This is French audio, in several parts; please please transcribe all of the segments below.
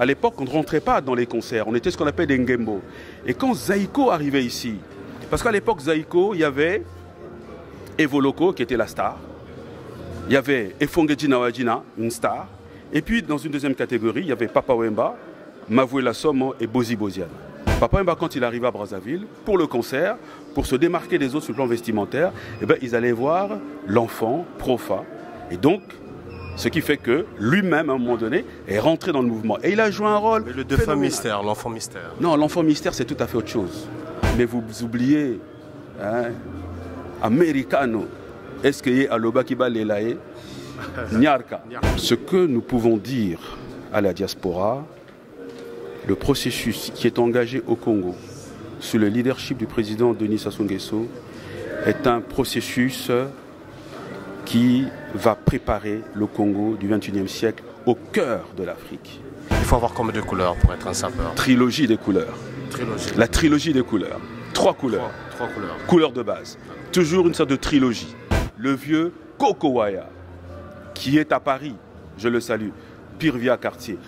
À l'époque, on ne rentrait pas dans les concerts, on était ce qu'on appelle des ngembo. Et quand Zaïko arrivait ici, parce qu'à l'époque, Zaïko, il y avait Evo Loco qui était la star, il y avait Efongeji Nawajina, une star, et puis dans une deuxième catégorie, il y avait Papa Wemba, Mavoué Somo et Bozi Boziane. Papa Wemba, quand il arrivait à Brazzaville, pour le concert, pour se démarquer des autres sur le plan vestimentaire, eh ben, ils allaient voir l'enfant, Profa. Et donc, ce qui fait que lui-même, à un moment donné, est rentré dans le mouvement. Et il a joué un rôle. Mais le défunt mystère, l'enfant mystère. Non, l'enfant mystère, c'est tout à fait autre chose. Mais vous oubliez, hein, Americano, est-ce qu'il y a Aloba qui va l'élaer Nyarka. Ce que nous pouvons dire à la diaspora, le processus qui est engagé au Congo sous le leadership du président Denis Sassou Nguesso est un processus qui va préparer le Congo du XXIe siècle au cœur de l'Afrique. Il faut avoir combien de couleurs pour être un sapeur? Trilogie des couleurs. Trilogie. La trilogie des couleurs. Trois couleurs. Trois couleurs. Couleurs de base. Toujours une sorte de trilogie. Le vieux Kokowaya, qui est à Paris, je le salue, Pirvia Cartier.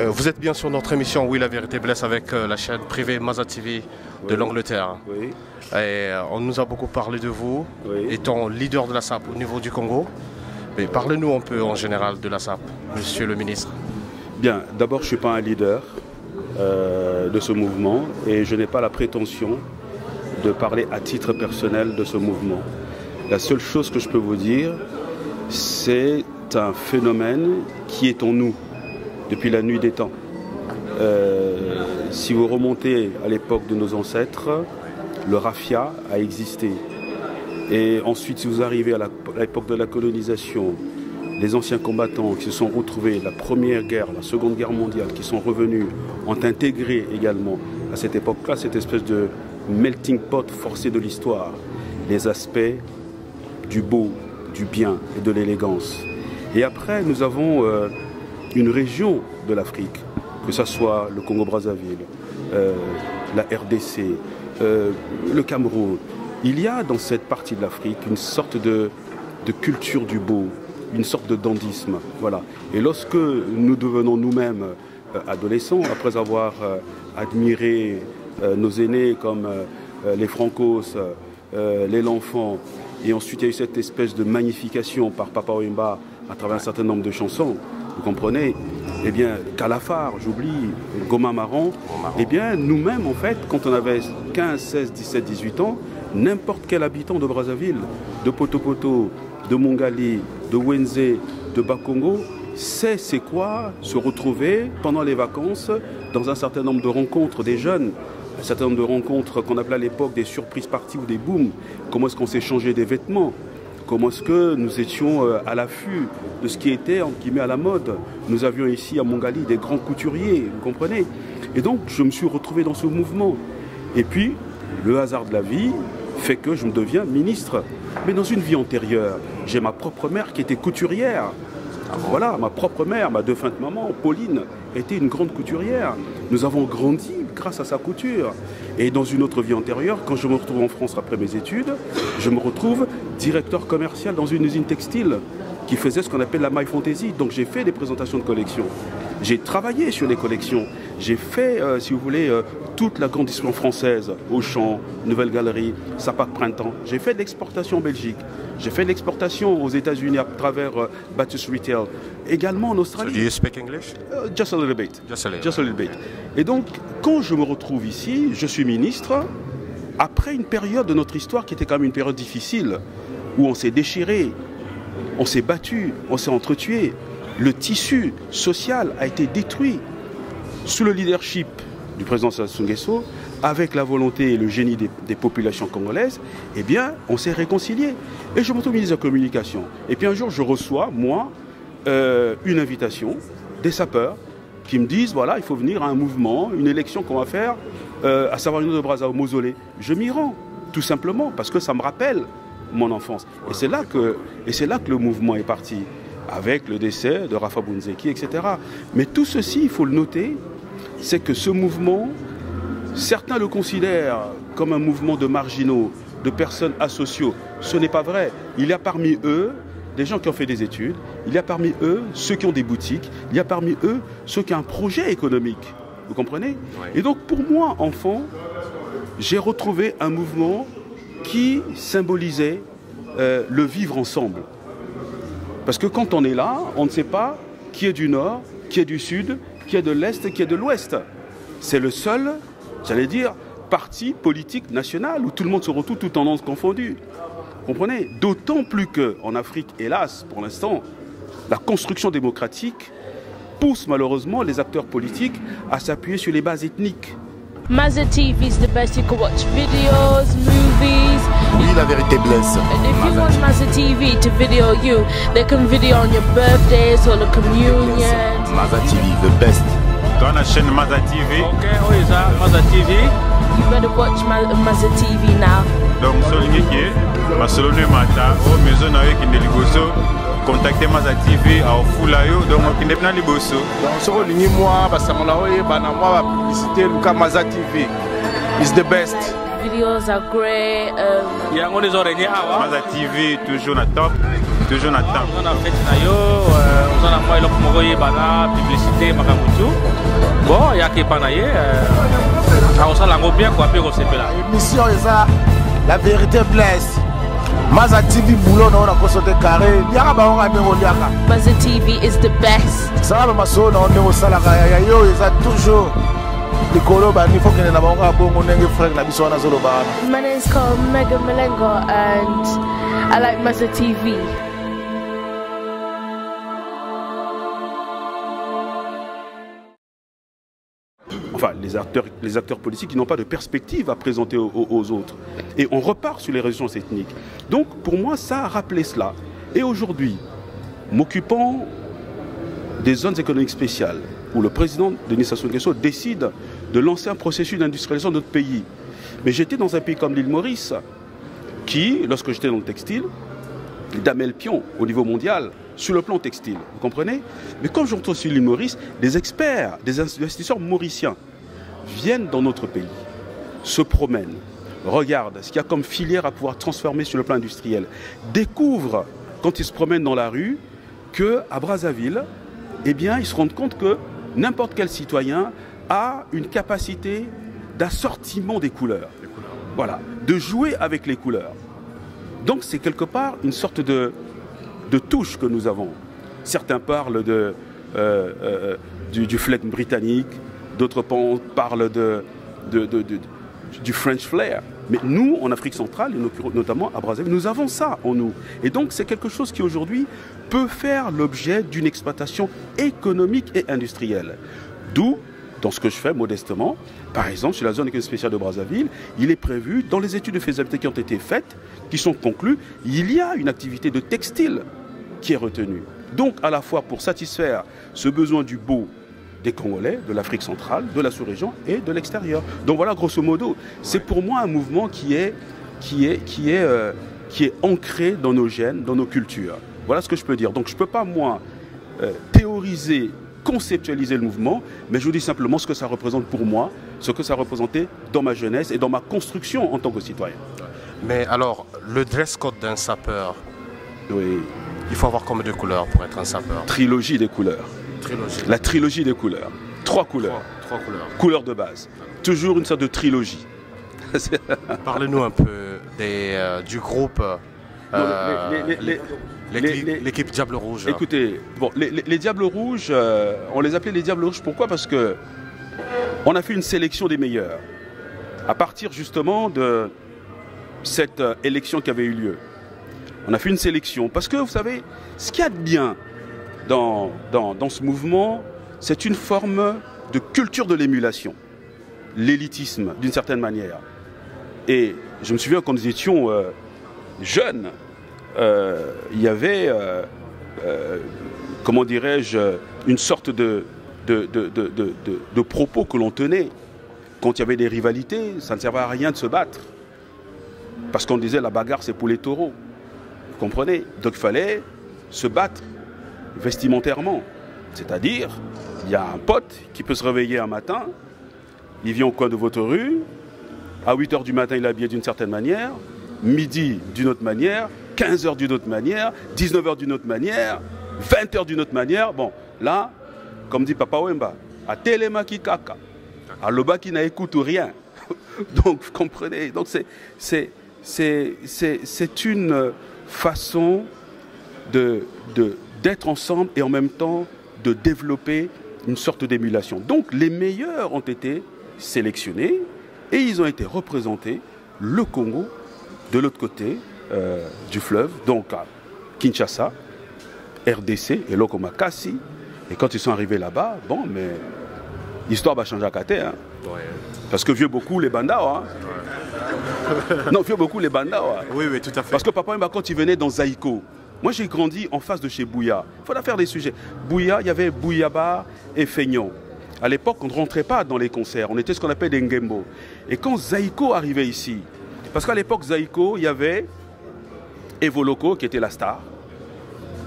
Vous êtes bien sur notre émission Oui, la vérité blesse avec la chaîne privée Maza TV de l'Angleterre. Oui. Et on nous a beaucoup parlé de vous, étant leader de la SAP au niveau du Congo. Mais parlez-nous un peu en général de la SAP, monsieur le ministre. Bien, d'abord je ne suis pas un leader de ce mouvement et je n'ai pas la prétention de parler à titre personnel de ce mouvement. La seule chose que je peux vous dire, c'est un phénomène qui est en nous depuis la nuit des temps. Si vous remontez à l'époque de nos ancêtres, le raffia a existé. Et ensuite, si vous arrivez à l'époque de la colonisation, les anciens combattants qui se sont retrouvés, la Première Guerre, la Seconde Guerre mondiale, qui sont revenus, ont intégré également à cette époque-là cette espèce de melting pot forcé de l'histoire, les aspects du beau, du bien et de l'élégance. Et après, nous avons une région de l'Afrique, que ce soit le Congo-Brazzaville, la RDC, le Cameroun. Il y a dans cette partie de l'Afrique une sorte de culture du beau, une sorte de dandisme. Voilà. Et lorsque nous devenons nous-mêmes adolescents, après avoir admiré nos aînés comme les Francos, les L'Enfant, et ensuite il y a eu cette espèce de magnification par Papa Wemba à travers un certain nombre de chansons, vous comprenez? Eh bien, Calafar, j'oublie, Goma Marron, eh bien, nous-mêmes, en fait, quand on avait 15, 16, 17, 18 ans, n'importe quel habitant de Brazzaville, de Potopoto, de Mongali, de Wenze, de Bakongo, sait c'est quoi se retrouver pendant les vacances dans un certain nombre de rencontres des jeunes, un certain nombre de rencontres qu'on appelait à l'époque des surprises parties ou des booms. Comment est-ce qu'on s'est changé des vêtements? Comment est-ce que nous étions à l'affût de ce qui était, entre guillemets, à la mode? Nous avions ici à Mongali des grands couturiers, vous comprenez? Et donc, je me suis retrouvé dans ce mouvement. Et puis, le hasard de la vie fait que je me deviens ministre. Mais dans une vie antérieure, j'ai ma propre mère qui était couturière. Voilà, ma propre mère, ma défunte maman, Pauline, était une grande couturière. Nous avons grandi grâce à sa couture. Et dans une autre vie antérieure, quand je me retrouve en France après mes études, je me retrouve directeur commercial dans une usine textile qui faisait ce qu'on appelle la maille fantaisie. Donc j'ai fait des présentations de collections. J'ai travaillé sur les collections. J'ai fait, si vous voulez, toute la grande distribution française, Auchan, Nouvelle Galerie, Sapac Printemps. J'ai fait de l'exportation en Belgique. J'ai fait de l'exportation aux États-Unis à travers Batus Retail. Également en Australie. So do you speak English? Just a little bit. Just a little. Just a little bit. Et donc, quand je me retrouve ici, je suis ministre, après une période de notre histoire qui était quand même une période difficile, où on s'est déchiré, on s'est battu, on s'est entretué. Le tissu social a été détruit sous le leadership du président Sassou Nguesso, avec la volonté et le génie des populations congolaises. Eh bien, on s'est réconciliés. Et je me retrouve ministre de la Communication. Et puis un jour, je reçois, moi, une invitation des sapeurs qui me disent, voilà, il faut venir à un mouvement, une élection qu'on va faire, à savoir une de Brazza au mausolée. Je m'y rends, tout simplement, parce que ça me rappelle mon enfance. Et c'est là que le mouvement est parti. avec le décès de Rafa Bounzeki, etc. Mais tout ceci, il faut le noter, c'est que ce mouvement, certains le considèrent comme un mouvement de marginaux, de personnes asociaux. Ce n'est pas vrai. Il y a parmi eux des gens qui ont fait des études, il y a parmi eux ceux qui ont des boutiques, il y a parmi eux ceux qui ont un projet économique. Vous comprenez? Et donc pour moi, enfant, j'ai retrouvé un mouvement qui symbolisait le vivre ensemble. Parce que quand on est là, on ne sait pas qui est du nord, qui est du sud, qui est de l'est, qui est de l'ouest. C'est le seul, j'allais dire, parti politique national où tout le monde se retrouve tout en confondu. Vous comprenez? D'autant plus qu'en Afrique, hélas, pour l'instant, la construction démocratique pousse malheureusement les acteurs politiques à s'appuyer sur les bases ethniques. Maza TV is the best. You can watch videos, movies. Oui, la vérité blesse. And if you want Maza TV to video you, they can video on your birthdays or the communions. Maza TV, the best. Dans la chaîne Maza TV. Ok, oui, ça, Maza TV. You better watch Maza TV now. Donc, Solingiki, Barcelone Mata, oh, maison avec une liboso. Contactez Maza TV à Ofulayo, donc on est plein de liboso. Donc, sur le ligne, moi, parce que mon aïe, moi, la publicité, le Maza TV is the best. Videos are great. Il y a des oreilles à Maza TV, toujours à top, toujours à top. On a fait Nayo, on a moi, le Bana, publicité, Makamutu. Bon, il y a qui panaye. On s'en a bien quoi, puis on s'est fait là. Mission est ça, la vérité blesse. Maza TV boulot na on a consoté carré. Yaka ba on a mis au liaka. Maza TV is the best. Ça va maso na on est au salaka ya yo est ça toujours. Les colo ba ni faut que na ba on a bon on nenge frère na biso na zolo ba. My name is called Mega Malengo and I like Maza TV. Enfin, les acteurs politiques qui n'ont pas de perspective à présenter aux autres. Et on repart sur les résistances ethniques. Donc, pour moi, ça a rappelé cela. Et aujourd'hui, m'occupant des zones économiques spéciales, où le président Denis Sassou Nguesso décide de lancer un processus d'industrialisation de notre pays. Mais j'étais dans un pays comme l'île Maurice, qui, lorsque j'étais dans le textile, damait le pion au niveau mondial, sur le plan textile, vous comprenez? Mais comme je retrouve sur l'île Maurice, des experts, des investisseurs mauriciens viennent dans notre pays, se promènent, regardent ce qu'il y a comme filière à pouvoir transformer sur le plan industriel, découvrent, quand ils se promènent dans la rue, qu'à Brazzaville, eh bien, ils se rendent compte que n'importe quel citoyen a une capacité d'assortiment des couleurs. Voilà, de jouer avec les couleurs. Donc c'est quelque part une sorte de touche que nous avons. Certains parlent du flegme britannique, d'autres parlent du French flair. Mais nous, en Afrique centrale, et notamment à Brazzaville, nous avons ça en nous. Et donc c'est quelque chose qui aujourd'hui peut faire l'objet d'une exploitation économique et industrielle. D'où, dans ce que je fais modestement, par exemple, sur la zone économique spéciale de Brazzaville, il est prévu, dans les études de faisabilité qui ont été faites, qui sont conclues, il y a une activité de textile qui est retenue. Donc, à la fois pour satisfaire ce besoin du beau des Congolais, de l'Afrique centrale, de la sous-région et de l'extérieur. Donc voilà, grosso modo, c'est pour moi un mouvement qui est ancré dans nos gènes, dans nos cultures. Voilà ce que je peux dire. Donc je ne peux pas, moi, théoriser, conceptualiser le mouvement, mais je vous dis simplement ce que ça représente pour moi, ce que ça représentait dans ma jeunesse et dans ma construction en tant que citoyen. Mais alors, le dress code d'un sapeur, oui. Il faut avoir combien de couleurs pour être un sapeur? Trilogie des couleurs. Trilogie. La trilogie des couleurs. 3 couleurs. 3 couleurs. Couleurs de base. Toujours une sorte de trilogie. Parlez-nous un peu du groupe, l'équipe Diable Rouge. Écoutez, bon, les Diables Rouges, on les appelait les Diables Rouges. Pourquoi? Parce que on a fait une sélection des meilleurs. À partir justement de cette élection qui avait eu lieu. On a fait une sélection. Parce que vous savez, ce qu'il y a de bien dans ce mouvement, c'est une forme de culture de l'émulation. L'élitisme, d'une certaine manière. Et je me souviens quand nous étions jeunes, il y avait, comment dirais-je, une sorte de propos que l'on tenait. Quand il y avait des rivalités, ça ne servait à rien de se battre. Parce qu'on disait la bagarre c'est pour les taureaux. Vous comprenez? Donc il fallait se battre vestimentairement. C'est-à-dire, il y a un pote qui peut se réveiller un matin, il vient au coin de votre rue, à 8 h du matin, il est habillé d'une certaine manière, midi d'une autre manière, 15 h d'une autre manière, 19 h d'une autre manière, 20 h d'une autre manière. Bon, là, comme dit Papa Wemba, à Télémaki Kaka, à Loba qui n'écoute rien. Donc, vous comprenez, donc c'est une façon d'être ensemble et en même temps de développer une sorte d'émulation. Donc, les meilleurs ont été sélectionnés et ils ont été représentés, le Congo, de l'autre côté du fleuve, donc à Kinshasa, RDC et Lokomakasi. Et quand ils sont arrivés là-bas, bon, mais l'histoire va changer à Katé, hein. Ouais. Parce que vieux beaucoup les Bandawa. Hein. Ouais. Non, vieux beaucoup les Bandawa. Oui, oui, tout à fait. Parce que Papa Wemba, quand il venait dans Zaïko, moi j'ai grandi en face de chez Bouya. Il faut faire des sujets. Bouya, il y avait Bouyaba et Feignon. À l'époque, on ne rentrait pas dans les concerts. On était ce qu'on appelle des Ngembo. Et quand Zaïko arrivait ici, parce qu'à l'époque, Zaïko, il y avait Evoloko qui était la star.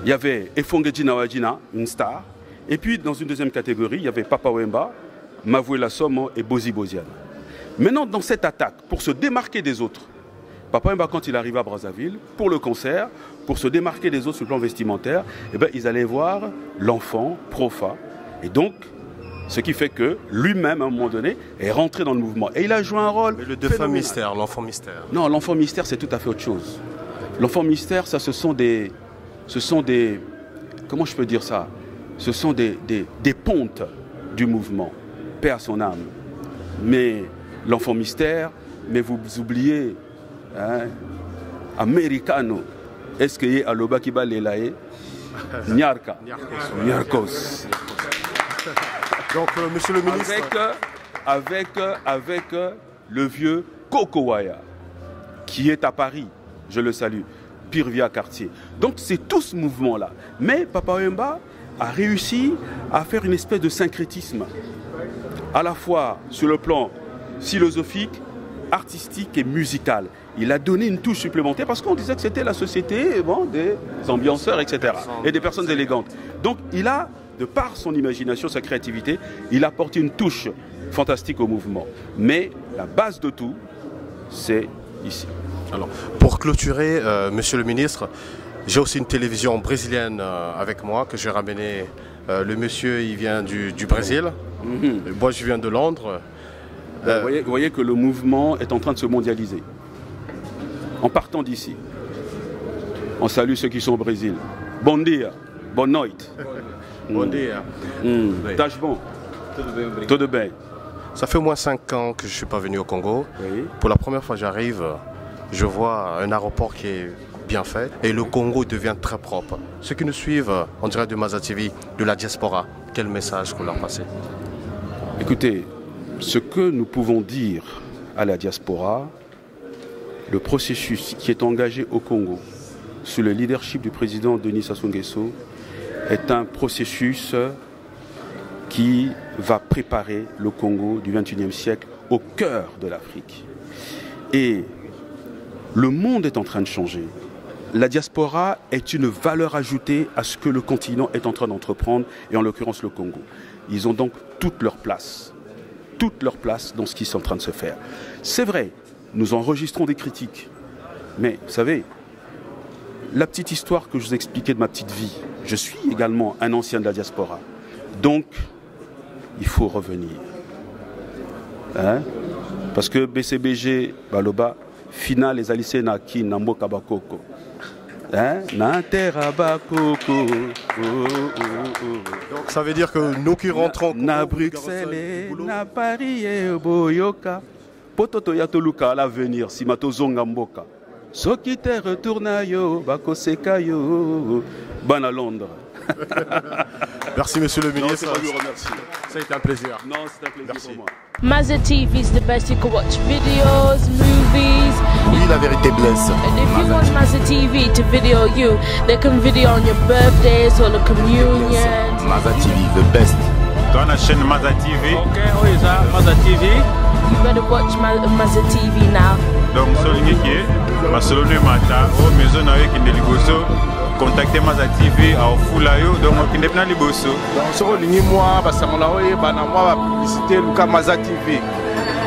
Il y avait Efongeji Nawajina, une star. Et puis, dans une deuxième catégorie, il y avait Papa Wemba, Mavoué Lassomo et Bozi Boziane. Maintenant, dans cette attaque, pour se démarquer des autres, Papa Wemba, quand il arrivait à Brazzaville, pour le concert, pour se démarquer des autres sur le plan vestimentaire, eh ben, ils allaient voir l'enfant, Profa. Et donc, ce qui fait que lui-même, à un moment donné, est rentré dans le mouvement. Et il a joué un rôle. Mais le défunt mystère, l'enfant mystère. Non, l'enfant mystère, c'est tout à fait autre chose. L'enfant mystère, ça, ce sont des... Comment je peux dire ça? Ce sont des pontes du mouvement. Paix à son âme. Mais l'enfant mystère, mais vous oubliez, hein, Americano, est-ce qu'il y a Aloba qui va l'élayer? Nyarka. Nyarkos. Donc, monsieur le ministre... Avec le vieux Kokowaya, qui est à Paris, je le salue, Pirvia Quartier. Donc, c'est tout ce mouvement-là. Mais Papa Wemba a réussi à faire une espèce de syncrétisme, à la fois sur le plan philosophique, artistique et musical. Il a donné une touche supplémentaire parce qu'on disait que c'était la société, bon, des ambianceurs, etc. et des personnes élégantes. Donc, il a, de par son imagination, sa créativité, il a apporté une touche fantastique au mouvement. Mais la base de tout, c'est ici. Alors, pour clôturer, monsieur le ministre, j'ai aussi une télévision brésilienne avec moi que j'ai ramené. Le monsieur, il vient du Brésil. Moi, je viens de Londres. Vous voyez que le mouvement est en train de se mondialiser. En partant d'ici, on salue ceux qui sont au Brésil. Bon dia, bonne nuit. Bon dia. Tâche bon. Tout de bien. Ça fait au moins 5 ans que je ne suis pas venu au Congo. Oui. Pour la première fois que j'arrive, je vois un aéroport qui est bien fait et le Congo devient très propre. Ceux qui nous suivent, on dirait de Maza TV, de la diaspora, quel message vous leur passez? Écoutez, ce que nous pouvons dire à la diaspora, le processus qui est engagé au Congo sous le leadership du président Denis Sassou Nguesso est un processus qui va préparer le Congo du XXIe siècle au cœur de l'Afrique. Et le monde est en train de changer. La diaspora est une valeur ajoutée à ce que le continent est en train d'entreprendre, et en l'occurrence le Congo. Ils ont donc toute leur place dans ce qui est en train de se faire. C'est vrai, nous enregistrons des critiques, mais vous savez, la petite histoire que je vous expliquais de ma petite vie, je suis également un ancien de la diaspora. Donc, il faut revenir. Hein? Parce que BCBG, Baloba, final les alissés na ki nambo kabakoko. Hein? Na terra bakoko. Donc ça veut dire que nous qui rentrons na Bruxelles, na Paris et Boyoka. Pototo yatoluka à l'avenir si mato zonga mboka. Soki te retourna yo bakoseka yo bana Londres. Merci monsieur le ministre. Non, c'est pas vous remercier. Ça a été un plaisir. Non, c'est un plaisir pour moi. Maza TV is the best. You can watch videos, movies. Oui, la vérité blesse. And if you want Maza TV to video you, they can video on your birthdays or the communions. Maza TV, the best. Dans la chaîne Maza TV. Ok, oui, ça, Maza TV. You better watch Maza TV now. Donc, Solingiki, Barcelone Mata, oh, maison avec une déligoso. contacter Maza TV à Ofulayo donc on est dans les bosso donc ce que nous moi parce que moi publicité Luka Maza TV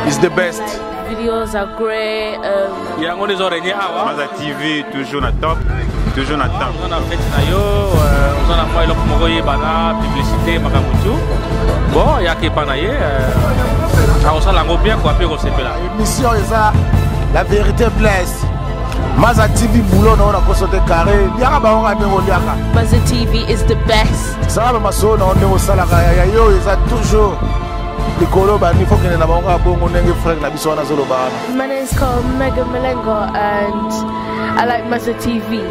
is the best. Videos are great. Maza TV toujours na top, toujours na top. On a fait on a moi le bana publicité makamutu. Bon, il y a qui panaye on s'en lango bien quoi puis on s'est là. Mission est ça la vérité blesse. Maza TV boulot na on a consoté carré. Yaka ba on a me liaka. Maza TV is the best. Ça va maso na on est au salarié yo est ça toujours. My name is called Mega Malengo and I like Maza TV.